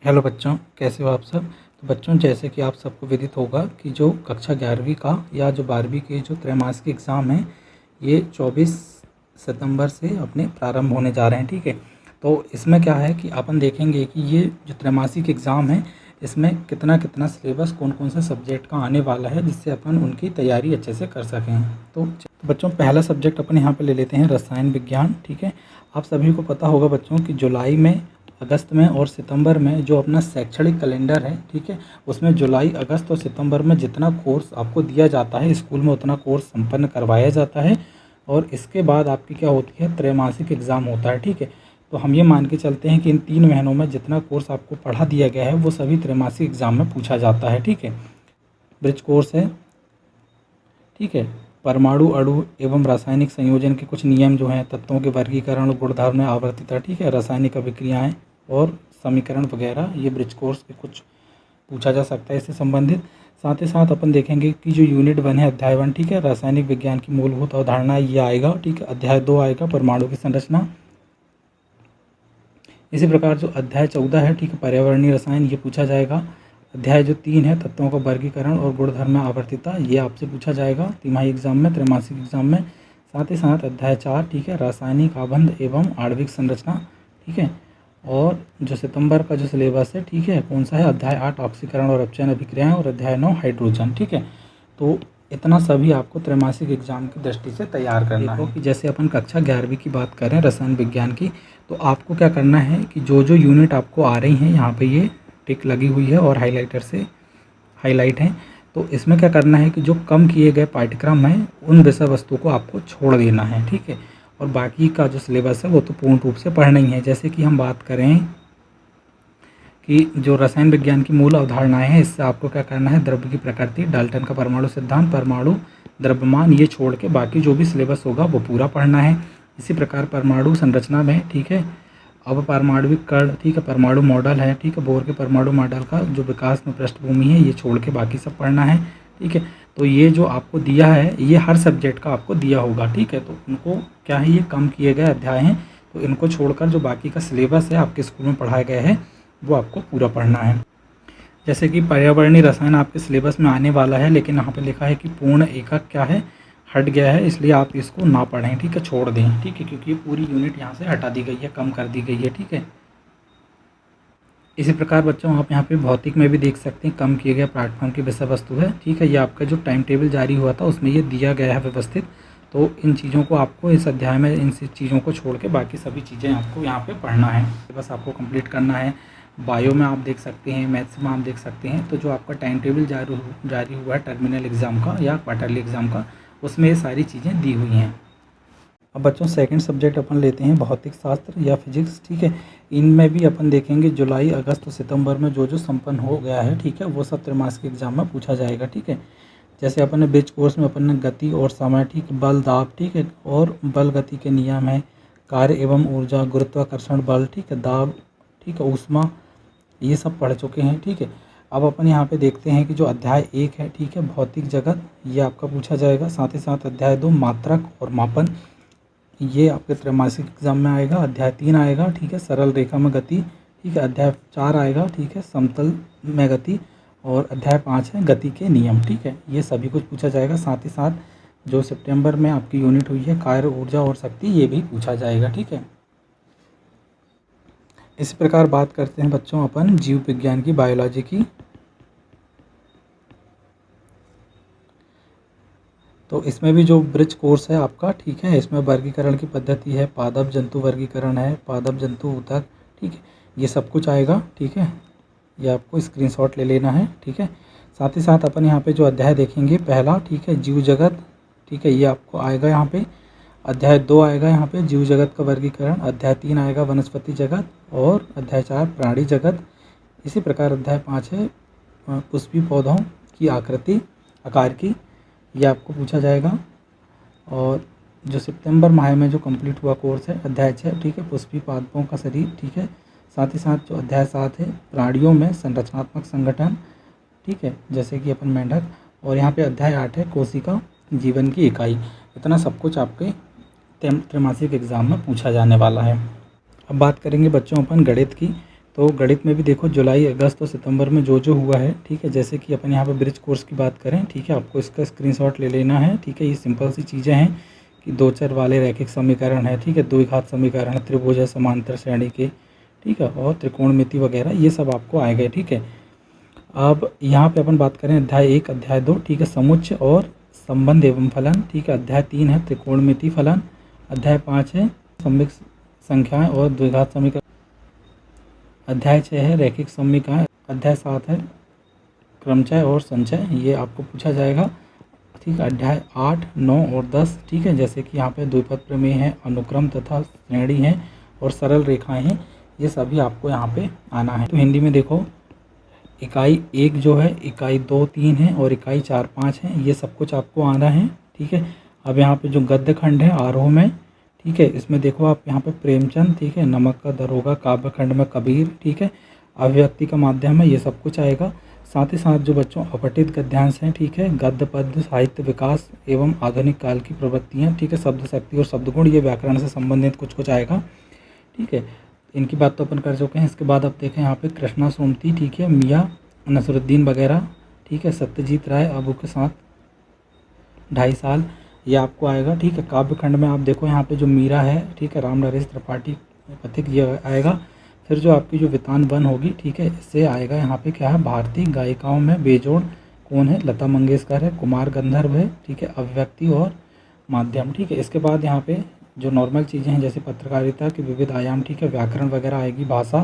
Hello बच्चों, कैसे हो आप सब। तो बच्चों, जैसे कि आप सबको विदित होगा कि जो कक्षा 11वीं का या जो 12वीं के जो त्रैमासिक एग्ज़ाम है, ये 24 सितंबर से अपने प्रारंभ होने जा रहे हैं। ठीक है, तो इसमें क्या है कि अपन देखेंगे कि ये जो त्रैमासिक एग्ज़ाम है, इसमें कितना कितना सिलेबस कौन कौन से सब्जेक्ट का आने वाला है, जिससे अपन उनकी तैयारी अच्छे से कर सकें। तो बच्चों, पहला सब्जेक्ट अपन यहाँ पे ले लेते हैं रसायन विज्ञान। ठीक है, आप सभी को पता होगा बच्चों कि जुलाई में, अगस्त में और सितंबर में जो अपना शैक्षणिक कैलेंडर है, ठीक है, उसमें जुलाई, अगस्त और सितंबर में जितना कोर्स आपको दिया जाता है स्कूल में, उतना कोर्स संपन्न करवाया जाता है। और इसके बाद आपकी क्या होती है, त्रैमासिक एग्ज़ाम होता है। ठीक है, तो हम ये मान के चलते हैं कि इन 3 महीनों में जितना कोर्स आपको पढ़ा दिया गया है वो सभी त्रैमासिक एग्ज़ाम में पूछा जाता है। ठीक है, ब्रिज कोर्स है। ठीक है, परमाणु अणु एवं रासायनिक संयोजन के कुछ नियम जो हैं, तत्वों के वर्गीकरण, गुणधर्म, आवर्तिता, ठीक है, रासायनिक अभिक्रियाएं और समीकरण वगैरह, ये ब्रिज कोर्स के कुछ पूछा जा सकता है इससे संबंधित। साथ ही साथ अपन देखेंगे कि जो यूनिट 1 है, अध्याय 1, ठीक है, रासायनिक विज्ञान की मूलभूत अवधारणा, ये आएगा। ठीक है, अध्याय 2 आएगा परमाणु की संरचना। इसी प्रकार जो अध्याय 14 है, ठीक है, पर्यावरणीय रसायन, ये पूछा जाएगा। अध्याय जो 3 है, तत्वों का वर्गीकरण और गुणधर्म आवर्तिता, ये आपसे पूछा जाएगा तिमाही एग्जाम में, त्रैमासिक एग्जाम में। साथ ही साथ अध्याय 4, ठीक है, रासायनिक आबंध एवं आणविक संरचना। ठीक है, और जो सितंबर का जो सिलेबस है, ठीक है, कौन सा है, अध्याय 8 ऑक्सीकरण और अपचयन अभिक्रियाएं और अध्याय 9 हाइड्रोजन। ठीक है, तो इतना सभी आपको त्रैमासिक एग्जाम की दृष्टि से तैयार करना है। कि जैसे अपन कक्षा 11वीं की बात करें रसायन विज्ञान की, तो आपको क्या करना है कि जो जो यूनिट आपको आ रही हैं, यहाँ पे ये टिक लगी हुई है और हाइलाइटर से हाईलाइट है, तो इसमें क्या करना है कि जो कम किए गए पाठ्यक्रम हैं, उन विषय वस्तु को आपको छोड़ देना है। ठीक है, और बाकी का जो सिलेबस है वो तो पूर्ण रूप से पढ़ना ही है। जैसे कि हम बात करें कि जो रसायन विज्ञान की मूल अवधारणाएं हैं, इससे आपको क्या करना है, द्रव्य की प्रकृति, डाल्टन का परमाणु सिद्धांत, परमाणु द्रव्यमान, ये छोड़ के बाकी जो भी सिलेबस होगा वो पूरा पढ़ना है। इसी प्रकार परमाणु संरचना में, ठीक है, अब परमाणविक कण, ठीक है, परमाणु मॉडल है, ठीक है, बोर के परमाणु मॉडल का जो विकास में पृष्ठभूमि है, ये छोड़ के बाकी सब पढ़ना है। ठीक है, तो ये जो आपको दिया है, ये हर सब्जेक्ट का आपको दिया होगा। ठीक है, तो उनको क्या है, ये कम किए गए अध्याय हैं, तो इनको छोड़कर जो बाकी का सिलेबस है आपके स्कूल में पढ़ाया गया है वो आपको पूरा पढ़ना है। जैसे कि पर्यावरणीय रसायन आपके सिलेबस में आने वाला है, लेकिन यहाँ पे लिखा है कि पूर्ण एकक क्या है, हट गया है, इसलिए आप इसको ना पढ़ें। ठीक है, छोड़ दें। ठीक है, क्योंकि ये पूरी यूनिट यहाँ से हटा दी गई है, कम कर दी गई है। ठीक है, इसी प्रकार बच्चों आप यहाँ पे भौतिक में भी देख सकते हैं, कम किए गए प्लेटफॉर्म की विषय वस्तु है। ठीक है, ये आपका जो टाइम टेबल जारी हुआ था उसमें ये दिया गया है व्यवस्थित। तो इन चीज़ों को आपको इस अध्याय में, इन चीज़ों को छोड़ के बाकी सभी चीज़ें आपको यहाँ पे पढ़ना है, बस आपको कंप्लीट करना है। बायो में आप देख सकते हैं, मैथ्स में आप देख सकते हैं। तो जो आपका टाइम टेबल जारी हुआ है टर्मिनल एग्ज़ाम का या क्वार्टरली एग्ज़ाम का, उसमें ये सारी चीज़ें दी हुई हैं। अब बच्चों सेकंड सब्जेक्ट अपन लेते हैं भौतिक शास्त्र या फिजिक्स। ठीक है, इनमें भी अपन देखेंगे जुलाई, अगस्त और सितंबर में जो जो संपन्न हो गया है, ठीक है, वो सब त्रैमासिक एग्जाम में पूछा जाएगा। ठीक है, जैसे अपन ने ब्रिज कोर्स में अपन ने गति और समय, ठीक, बल, दाब, ठीक है, और बल गति के नियम है, कार्य एवं ऊर्जा, गुरुत्वाकर्षण बल, ठीक है, दाब, ठीक है, ऊष्मा, ये सब पढ़ चुके हैं। ठीक है, अब अपन यहाँ पे देखते हैं कि जो अध्याय 1 है, ठीक है, भौतिक जगत, ये आपका पूछा जाएगा। साथ ही साथ अध्याय 2 मात्रक और मापन, ये आपके त्रैमासिक एग्जाम में आएगा। अध्याय 3 आएगा, ठीक है, सरल रेखा में गति, ठीक है, अध्याय 4 आएगा, ठीक है, समतल में गति, और अध्याय 5 है गति के नियम। ठीक है, ये सभी कुछ पूछा जाएगा। साथ ही साथ जो सितंबर में आपकी यूनिट हुई है कार्य, ऊर्जा और शक्ति, ये भी पूछा जाएगा। ठीक है, इसी प्रकार बात करते हैं बच्चों अपन जीव विज्ञान की, बायोलॉजी की। तो इसमें भी जो ब्रिज कोर्स है आपका, ठीक है, इसमें वर्गीकरण की पद्धति है, पादप जंतु वर्गीकरण है, पादप जंतु ऊतक, ठीक है, ये सब कुछ आएगा। ठीक है, ये आपको स्क्रीनशॉट ले लेना है। ठीक है, साथ ही साथ अपन यहाँ पे जो अध्याय देखेंगे पहला, ठीक है, जीव जगत, ठीक है, ये आपको आएगा यहाँ पे। अध्याय 2 आएगा यहाँ पे जीव जगत का वर्गीकरण। अध्याय 3 आएगा वनस्पति जगत, और अध्याय 4 प्राणी जगत। इसी प्रकार अध्याय 5 है पुष्पी पौधों की आकृति, आकार की, ये आपको पूछा जाएगा। और जो सितंबर माह में जो कंप्लीट हुआ कोर्स है अध्याय 6, ठीक है, पुष्पी पादपों का शरीर। ठीक है, साथ ही साथ जो अध्याय 7 है प्राणियों में संरचनात्मक संगठन, ठीक है, जैसे कि अपन मेंढक। और यहाँ पे अध्याय 8 है कोशिका जीवन की इकाई। इतना सब कुछ आपके त्रैमासिक एग्जाम में पूछा जाने वाला है। अब बात करेंगे बच्चों अपन गणित की। तो गणित में भी देखो जुलाई, अगस्त और सितंबर में जो जो हुआ है, ठीक है, जैसे कि अपन यहाँ पे ब्रिज कोर्स की बात करें, ठीक है, आपको इसका स्क्रीनशॉट ले लेना है, ठीक है। ये सिंपल सी चीज़ें हैं कि दो चर वाले रैखिक समीकरण है, ठीक है, द्विघात समीकरण, त्रिभुज है समांतर श्रेणी के, ठीक है, और त्रिकोणमिति वगैरह ये सब आपको आएगा, ठीक है। अब यहाँ पे अपन बात करें अध्याय 1, अध्याय 2, ठीक है, समुच्चय और संबंध एवं फलन, ठीक है। अध्याय 3 है त्रिकोणमिति फलन, अध्याय 5 है सम्मिक संख्याएं और द्विघात समीकरण, अध्याय 6 है रैखिक समीकरण, अध्याय 7 है क्रमचय और संचय, ये आपको पूछा जाएगा, ठीक है। अध्याय 8, 9 और 10, ठीक है, जैसे कि यहाँ पे द्विपद प्रमेय है, अनुक्रम तथा श्रेणी है और सरल रेखाएं हैं, ये सभी आपको यहाँ पे आना है। तो हिंदी में देखो इकाई 1 जो है, इकाई 2, 3 है और इकाई 4, 5 है, ये सब कुछ आपको आना है, ठीक है। अब यहाँ पे जो गद्य खंड है आरोह में, ठीक है, इसमें देखो आप यहाँ पे प्रेमचंद, ठीक है, नमक का दरोगा, काव्य खंड में कबीर, ठीक है, अभिव्यक्ति का माध्यम है, ये सब कुछ आएगा। साथ ही साथ जो बच्चों अपठित गद्यांश हैं, ठीक है, गद्य पद्य साहित्य विकास एवं आधुनिक काल की प्रवृत्तियाँ, ठीक है, शब्द शक्ति और शब्दगुण, ये व्याकरण से संबंधित कुछ कुछ आएगा, ठीक है। इनकी बात तो अपन कर चुके हैं। इसके बाद आप देखें यहाँ पे कृष्णा सोमती, ठीक है, मियाँ नसरुद्दीन वगैरह, ठीक है, सत्यजीत राय अबू के साथ 2.5 साल, ये आपको आएगा, ठीक है। काव्य खंड में आप देखो यहाँ पे जो मीरा है, ठीक है, राम नरेश त्रिपाठी पथिक, ये आएगा। फिर जो आपकी जो वितान वन होगी, ठीक है, इससे आएगा यहाँ पे क्या है, भारतीय गायिकाओं में बेजोड़ कौन है, लता मंगेशकर है, कुमार गंधर्व है, ठीक है, अभिव्यक्ति और माध्यम, ठीक है। इसके बाद यहाँ पे जो नॉर्मल चीज़ें हैं जैसे पत्रकारिता के विविध आयाम, ठीक है, व्याकरण वगैरह आएगी, भाषा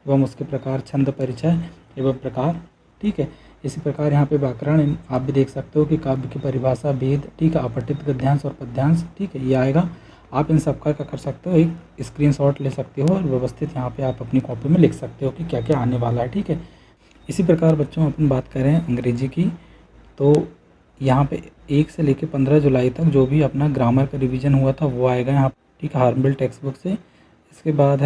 एवं उसके प्रकार, छंद परिचय एवं प्रकार, ठीक है। इसी प्रकार यहाँ पे व्याकरण आप भी देख सकते हो कि काव्य की परिभाषा, भेद, ठीक है, अपठित गद्यांश और पद्यांश, ठीक है, ये आएगा। आप इन सब का क्या कर सकते हो, एक स्क्रीनशॉट ले सकते हो और व्यवस्थित यहाँ पे आप अपनी कॉपी में लिख सकते हो कि क्या क्या आने वाला है, ठीक है। इसी प्रकार बच्चों अपन बात करें अंग्रेजी की, तो यहाँ पे 1 से लेकर 15 जुलाई तक जो भी अपना ग्रामर का रिवीजन हुआ था वो आएगा यहाँ, ठीक है, हार्मबिल टेक्स्ट बुक से। इसके बाद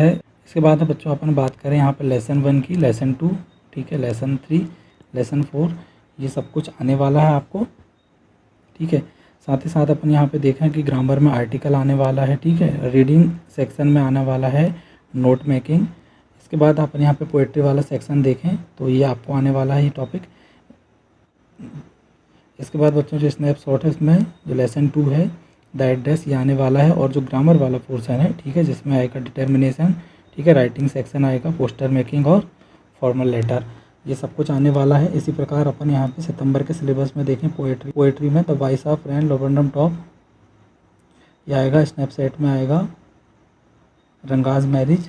है बच्चों अपन बात करें यहाँ पे लेसन 1 की, लेसन 2, ठीक है, लेसन 3, लेसन 4, ये सब कुछ आने वाला है आपको, ठीक है। साथ ही साथ अपन यहाँ पे देखें कि ग्रामर में आर्टिकल आने वाला है, ठीक है, रीडिंग सेक्शन में आने वाला है नोट मेकिंग। इसके बाद अपन यहाँ पे पोएट्री वाला सेक्शन देखें तो ये आपको आने वाला है ये टॉपिक। इसके बाद बच्चों जो स्नैपशॉट है इसमें जो लेसन 2 है द एड्रेस, ये आने वाला है। और जो ग्रामर वाला पोर्शन है, ठीक है, जिसमें आएगा डिटर्मिनेशन, ठीक है, राइटिंग सेक्शन आएगा, पोस्टर मेकिंग और फॉर्मल लेटर, ये सब कुछ आने वाला है। इसी प्रकार अपन यहाँ पे सितंबर के सिलेबस में देखें पोएट्री में द वॉइस ऑफ रेन, लोबरडम टॉप, ये आएगा। स्नैपचैट में आएगा रंगाज मैरिज,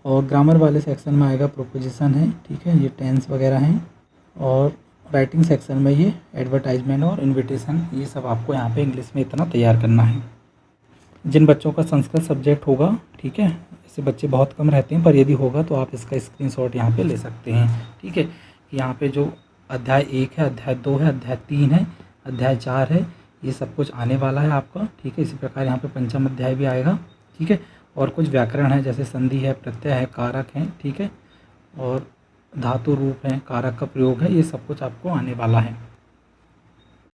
और ग्रामर वाले सेक्शन में आएगा प्रोपोजिशन है, ठीक है, ये टेंस वगैरह हैं। और राइटिंग सेक्शन में ये एडवर्टाइजमेंट और इन्विटेशन, ये सब आपको यहाँ पे इंग्लिश में इतना तैयार करना है। जिन बच्चों का संस्कृत सब्जेक्ट होगा, ठीक है, ऐसे बच्चे बहुत कम रहते हैं, पर यदि होगा तो आप इसका स्क्रीनशॉट यहाँ पे ले सकते हैं, ठीक है। यहाँ पे जो अध्याय 1 है, अध्याय 2 है, अध्याय 3 है, अध्याय 4 है, ये सब कुछ आने वाला है आपका, ठीक है। इसी प्रकार यहाँ पे पंचम अध्याय भी आएगा, ठीक है। और कुछ व्याकरण है जैसे संधि है, प्रत्यय है, कारक हैं, ठीक है, और धातु रूप है, कारक का प्रयोग है, ये सब कुछ आपको आने वाला है।